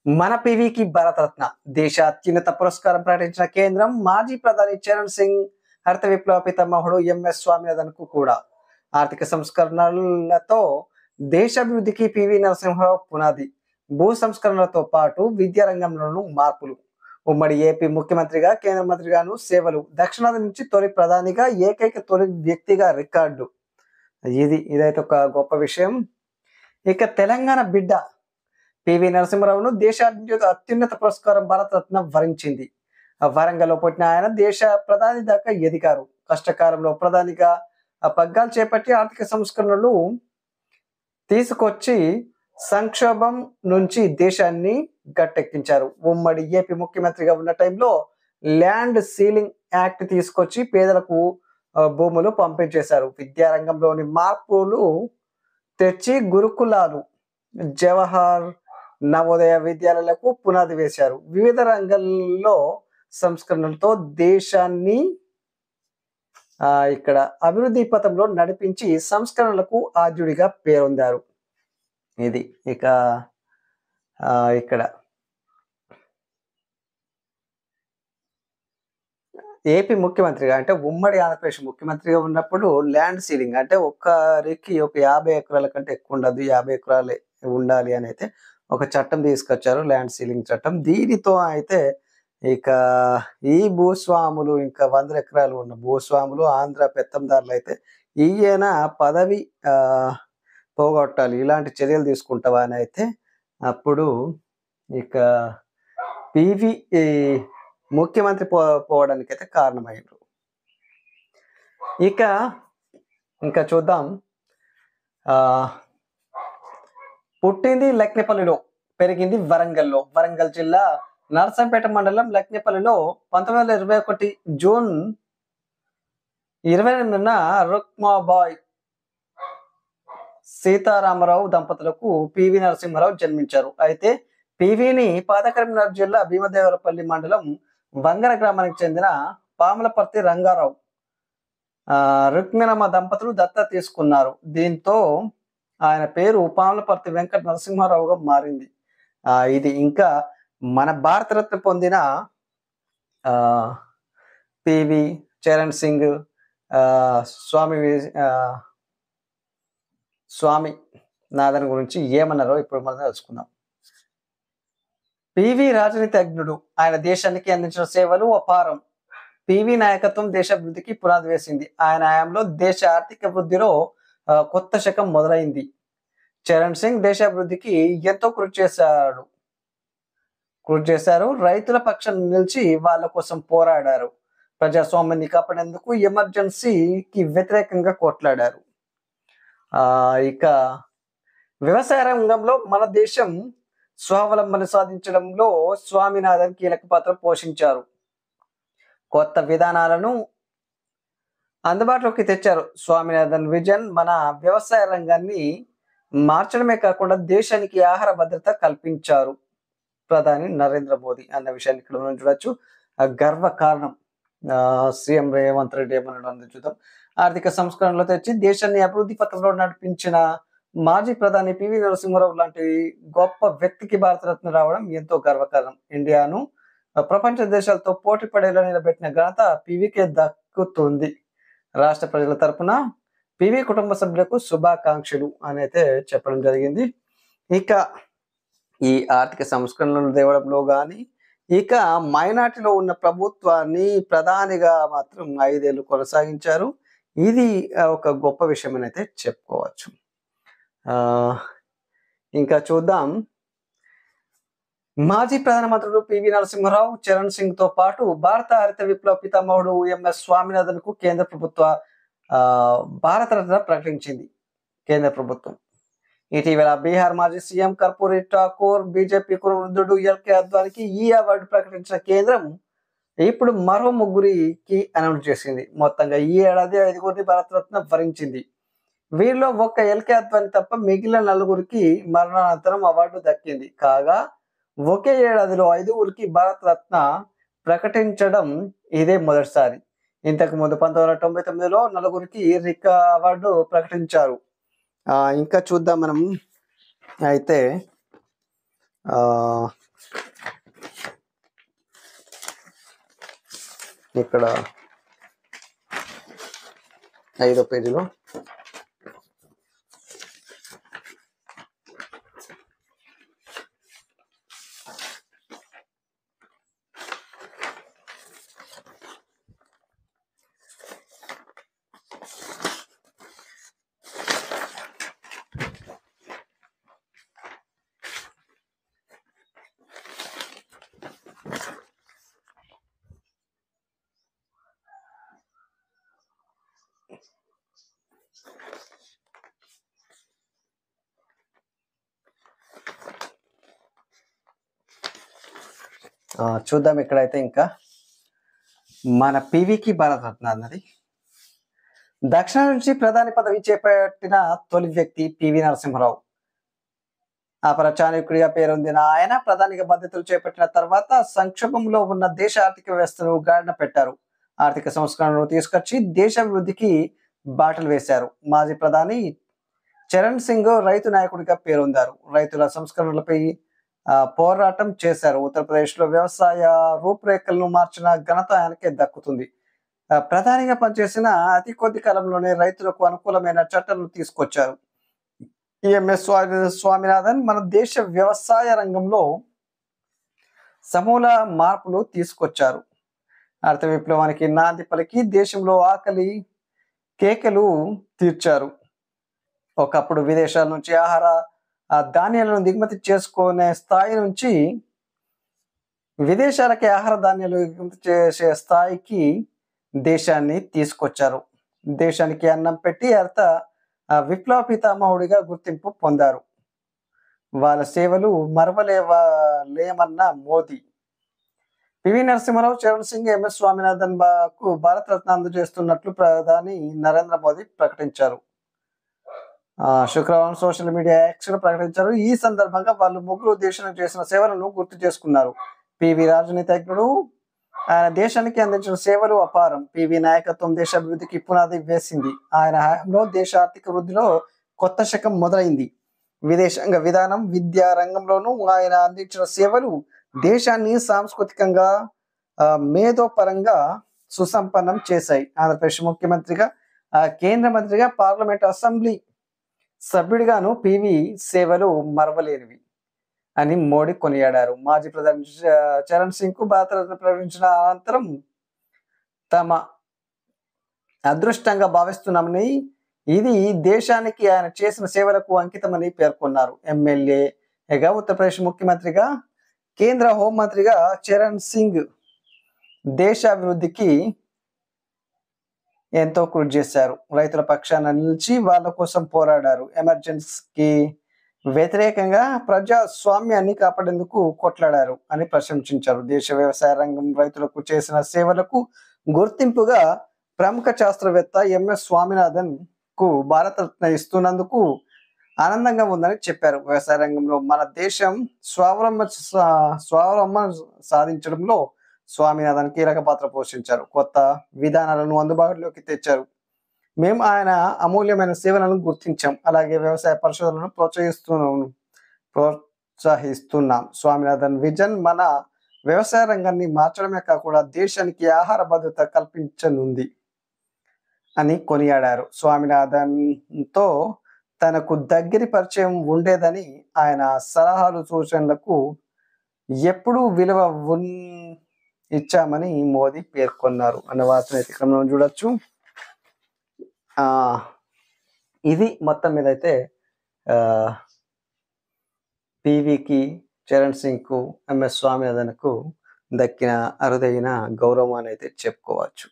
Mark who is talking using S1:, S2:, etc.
S1: మన పివికి భారతరత్న దేశ అత్యున్నత పురస్కారం ప్రకటించిన కేంద్రం మాజీ ప్రధాని చరణ్ సింగ్ హరిత విప్లవ పితామహుడు ఎంఎస్ స్వామినాథన్కు కూడా ఆర్థిక సంస్కరణలతో దేశాభివృద్ధికి పివి నరసింహారావు పునాది. భూ సంస్కరణలతో పాటు విద్యారంగంలోనూ మార్పులు. ఉమ్మడి ఏపీ ముఖ్యమంత్రిగా, కేంద్ర మంత్రిగాను సేవలు. దక్షిణాది నుంచి తొలి ప్రధానిగా, ఏకైక తొలి వ్యక్తిగా రికార్డు. ఇదైతే ఒక గొప్ప విషయం. ఇక తెలంగాణ బిడ్డ పివి నరసింహారావును దేశ అత్యున్నత పురస్కారం భారతరత్న వరించింది. వరంగల్లో పుట్టిన ఆయన దేశ ప్రధాని దాకా ఎదిగారు. కష్టకాలంలో ప్రధానిగా పగ్గాలు చేపట్టి ఆర్థిక సంస్కరణలు తీసుకొచ్చి సంక్షోభం నుంచి దేశాన్ని గట్టెక్కించారు. ఉమ్మడి ఏపీ ముఖ్యమంత్రిగా ఉన్న టైంలో ల్యాండ్ సీలింగ్ యాక్ట్ తీసుకొచ్చి పేదలకు భూములు పంపించేశారు. విద్యారంగంలోని మార్పులు తెచ్చి గురుకులాలు, జవహర్ నవోదయ విద్యాలయాలకు పునాది వేశారు. వివిధ రంగాల్లో సంస్కరణలతో దేశాన్ని ఇక్కడ అభివృద్ధి పథంలో నడిపించి సంస్కరణలకు ఆద్యుడిగా పేరొందారు. ఇది ఇక ఇక్కడ ఏపీ ముఖ్యమంత్రిగా అంటే ఉమ్మడి ఆంధ్రప్రదేశ్ ముఖ్యమంత్రిగా ఉన్నప్పుడు ల్యాండ్ సీలింగ్ అంటే ఒక్కరికి ఒక 50 ఎకరాల కంటే ఎక్కువ ఉండదు, 50 ఎకరాలే ఉండాలి అని అయితే ఒక చట్టం తీసుకొచ్చారు, ల్యాండ్ సీలింగ్ చట్టం. దీనితో అయితే ఇక ఈ భూస్వాములు ఇంకా 100 ఎకరాలు ఉన్న భూస్వాములు, ఆంధ్ర పెత్తందారులు అయితే ఈయన పదవి పోగొట్టాలి, ఇలాంటి చర్యలు తీసుకుంటావా అని అయితే అప్పుడు ఇక పివి ముఖ్యమంత్రి పోవడానికి అయితే కారణమయ్యారు. ఇంకా చూద్దాం. పుట్టింది లక్నేపల్లిలో, పెరిగింది వరంగల్లో. వరంగల్ జిల్లా నర్సంపేట మండలం లక్నేపల్లిలో 1921 జూన్ 28న రుక్మాబాయ్ సీతారామరావు దంపతులకు పివి నరసింహారావు జన్మించారు. అయితే పివిని పాతకరీంనగర్ జిల్లా భీమదేవరపల్లి మండలం వంగర గ్రామానికి చెందిన పాములపర్తి రంగారావు, రుక్మిణమ్మ దంపతులు దత్త తీసుకున్నారు. దీంతో ఆయన పేరు పాములపర్తి వెంకట నరసింహారావుగా మారింది. ఇది ఇంకా మన భారతరత్న పొందిన పివి చరణ్ సింగ్ స్వామినాథన్ గురించి ఏమన్నారో ఇప్పుడు మనం తెలుసుకుందాం. పివి రాజనీతిజ్ఞుడు. ఆయన దేశానికి అందించిన సేవలు అపారం. పివి నాయకత్వం దేశాభివృద్ధికి పునాది వేసింది. ఆయన హయాంలో దేశ ఆర్థిక వృద్ధిలో కొత్త శకం మొదలైంది. చరణ్ సింగ్ దేశాభివృద్ధికి ఎంతో కృషి చేశారు. రైతుల పక్షాన నిలిచి వాళ్ళ కోసం పోరాడారు. ప్రజాస్వామ్యాన్ని కాపాడేందుకు ఎమర్జెన్సీకి వ్యతిరేకంగా కొట్లాడారు. ఇక వ్యవసాయ రంగంలో మన దేశం స్వావలంబన సాధించడంలో స్వామినాథన్ కీలక పాత్ర పోషించారు. కొత్త విధానాలను అందుబాటులోకి తెచ్చారు. స్వామినాథన్ విజన్ మన వ్యవసాయ రంగాన్ని మార్చడమే కాకుండా దేశానికి ఆహార భద్రత కల్పించారు. ప్రధాని నరేంద్ర మోదీ అన్న విషయాన్ని ఇక్కడ మనం చూడొచ్చు. గర్వ కారణం సీఎం రేవంత్ రెడ్డి ఏమన్నాడు చూద్దాం. ఆర్థిక సంస్కరణలు తెచ్చి దేశాన్ని అభివృద్ధి పథంలో నడిపించిన మాజీ ప్రధాని పివి నరసింహారావు లాంటి గొప్ప వ్యక్తికి భారతరత్న రావడం ఎంతో గర్వకారణం. ఇండియాను ప్రపంచ దేశాలతో పోటీ పడేలా నిలబెట్టిన ఘనత పివికే దక్కుతుంది. రాష్ట్ర ప్రజల తరపున పివి కుటుంబ సభ్యులకు శుభాకాంక్షలు అని అయితే చెప్పడం జరిగింది. ఇక ఈ ఆర్థిక సంస్కరణలు తేవడంలో కానీ ఇక మైనార్టీలో ఉన్న ప్రభుత్వాన్ని ప్రధానిగా మాత్రం 5 ఏళ్ళు కొనసాగించారు. ఇది ఒక గొప్ప విషయం అని అయితే చెప్పుకోవచ్చు. ఇంకా చూద్దాం. మాజీ ప్రధానమంత్రులు పివి నరసింహారావు, చరణ్ సింగ్ తో పాటు భారత హరిత విప్లవ పితామహుడు ఎంఎస్ స్వామినాథన్ కు కేంద్ర ప్రభుత్వ భారతరత్న ప్రకటించింది. కేంద్ర ప్రభుత్వం ఇటీవల బీహార్ మాజీ సీఎం కర్పూరి ఠాకూర్, బీజేపీ కురువృద్ధుడు ఎల్కే అద్వానికి ఈ అవార్డు ప్రకటించిన కేంద్రం ఇప్పుడు మరో 3కి అనౌన్స్ చేసింది. మొత్తంగా ఈ ఏడాది 5గురిని భారతరత్న వరించింది. వీరిలో ఒక్క ఎల్కే అద్వాని తప్ప మిగిలిన 4గురికి మరణానంతరం అవార్డు దక్కింది. కాగా ఒకే ఏడాదిలో 5గురికి భారతరత్న ప్రకటించడం ఇదే మొదటిసారి. ఇంతకు ముందు 1999లో 4గురికి రికా అవార్డు ప్రకటించారు. ఇంకా చూద్దాం మనం అయితే ఇక్కడ 5వ పేజీలో చూద్దాం. ఇక్కడైతే ఇంకా మన పివికి భారతరత్న అన్నది దక్షిణ నుంచి ప్రధాని పదవి చేపట్టిన తొలి వ్యక్తి పివి నరసింహారావు. అపర చాణక్యుడిగా పేరొందిన ఆయన ప్రధానిగా బాధ్యతలు చేపట్టిన తర్వాత సంక్షోభంలో ఉన్న దేశ ఆర్థిక వ్యవస్థను గాడిన పెట్టారు. ఆర్థిక సంస్కరణలు తీసుకొచ్చి దేశాభివృద్ధికి బాటలు వేశారు. మాజీ ప్రధాని చరణ్ సింగ్ రైతు నాయకుడిగా పేరొందారు. రైతుల సంస్కరణలపై పోరాటం చేశారు. ఉత్తరప్రదేశ్లో వ్యవసాయ రూపురేఖలను మార్చిన ఘనత ఆయనకే దక్కుతుంది. ప్రధానిగా పనిచేసిన అతి కొద్ది కాలంలోనే రైతులకు అనుకూలమైన చట్టాలను తీసుకొచ్చారు. ఎంఎస్ స్వామినాథన్ మన దేశ వ్యవసాయ రంగంలో సమూల మార్పులు తీసుకొచ్చారు. అర్థ విప్లవానికి నాంది పలికి దేశంలో ఆకలి కేకలు తీర్చారు. ఒకప్పుడు విదేశాల నుంచి ఆహార ధాన్యాలను దిగుమతి చేసుకునే స్థాయి నుంచి విదేశాలకి ఆహార ధాన్యాలు దిగుమతి చేసే స్థాయికి దేశాన్ని తీసుకొచ్చారు. దేశానికి అన్నం పెట్టి విప్లవ పితామహుడిగా గుర్తింపు పొందారు. వాళ్ళ సేవలు మరవలేమన్న మోదీ. పివి నరసింహారావు, చరణ్ సింగ్, ఎంఎస్ స్వామినాథన్ కు భారతరత్న అందజేస్తున్నట్లు ప్రధాని నరేంద్ర మోదీ ప్రకటించారు. శుక్రవారం సోషల్ మీడియా యాక్స్ ప్రకటించారు. ఈ సందర్భంగా వాళ్ళు ముగ్గురు దేశానికి చేసిన సేవలను గుర్తు చేసుకున్నారు. పివి రాజనీతిజ్ఞుడు, ఆయన దేశానికి అందించిన సేవలు అపారం. పివి నాయకత్వం దేశాభివృద్ధికి పునాది వేసింది. ఆయన హయాంలో దేశ ఆర్థిక వృద్ధిలో కొత్త శకం మొదలైంది. విదేశాంగ విధానం, విద్యా రంగంలోనూ ఆయన అందించిన సేవలు దేశాన్ని సాంస్కృతికంగా మేధోపరంగా సుసంపన్నం చేశాయి. ఆంధ్రప్రదేశ్ ముఖ్యమంత్రిగా, కేంద్ర మంత్రిగా, పార్లమెంట్ అసెంబ్లీ సభ్యుడిగాను పివి సేవలు మరవలేనివి అని మోడీ కొనియాడారు. మాజీ ప్రధాని చరణ్ సింగ్ కు భారతరత్న ప్రకటించిన అనంతరం తమ అదృష్టంగా భావిస్తున్నామని, ఇది దేశానికి ఆయన చేసిన సేవలకు అంకితమని పేర్కొన్నారు. ఎమ్మెల్యేగా, ఉత్తరప్రదేశ్ ముఖ్యమంత్రిగా, కేంద్ర హోంమంత్రిగా చరణ్ సింగ్ దేశాభివృద్ధికి ఎంతో కృషి చేశారు. రైతుల పక్షాన నిలిచి వాళ్ళ కోసం పోరాడారు. ఎమర్జెన్సీకి వ్యతిరేకంగా ప్రజాస్వామ్యాన్ని కాపాడేందుకు కొట్లాడారు అని ప్రశంసించారు. దేశ వ్యవసాయ రంగం రైతులకు చేసిన సేవలకు గుర్తింపుగా ప్రముఖ శాస్త్రవేత్త ఎంఎస్ స్వామినాథన్ కు భారతరత్న ఇస్తున్నందుకు ఆనందంగా ఉందని చెప్పారు. వ్యవసాయ రంగంలో మన దేశం స్వావలంబన సాధించడంలో స్వామినాథన్ కీలక పాత్ర పోషించారు. కొత్త విధానాలను అందుబాటులోకి తెచ్చారు. మేము ఆయన అమూల్యమైన సేవలను గుర్తించాం. అలాగే వ్యవసాయ పరిశోధనలను ప్రోత్సహిస్తున్నాం. స్వామినాథన్ విజన్ మన వ్యవసాయ రంగాన్ని మార్చడమే కాకుండా దేశానికి ఆహార భద్రత కల్పించనుంది అని కొనియాడారు. స్వామినాథన్తో తనకు దగ్గరి పరిచయం ఉండేదని, ఆయన సలహాలు సూచనలకు ఎప్పుడూ విలువ ఇచ్చామని మోదీ పేర్కొన్నారు అన్న వార్తను అయితే ఇక్కడ మనం చూడొచ్చు. ఇది మొత్తం మీద అయితే పివికి, చరణ్ సింగ్ కు, ఎంఎస్ స్వామినాథన్ కు దక్కిన అరుదైన గౌరవం అని అయితే చెప్పుకోవచ్చు.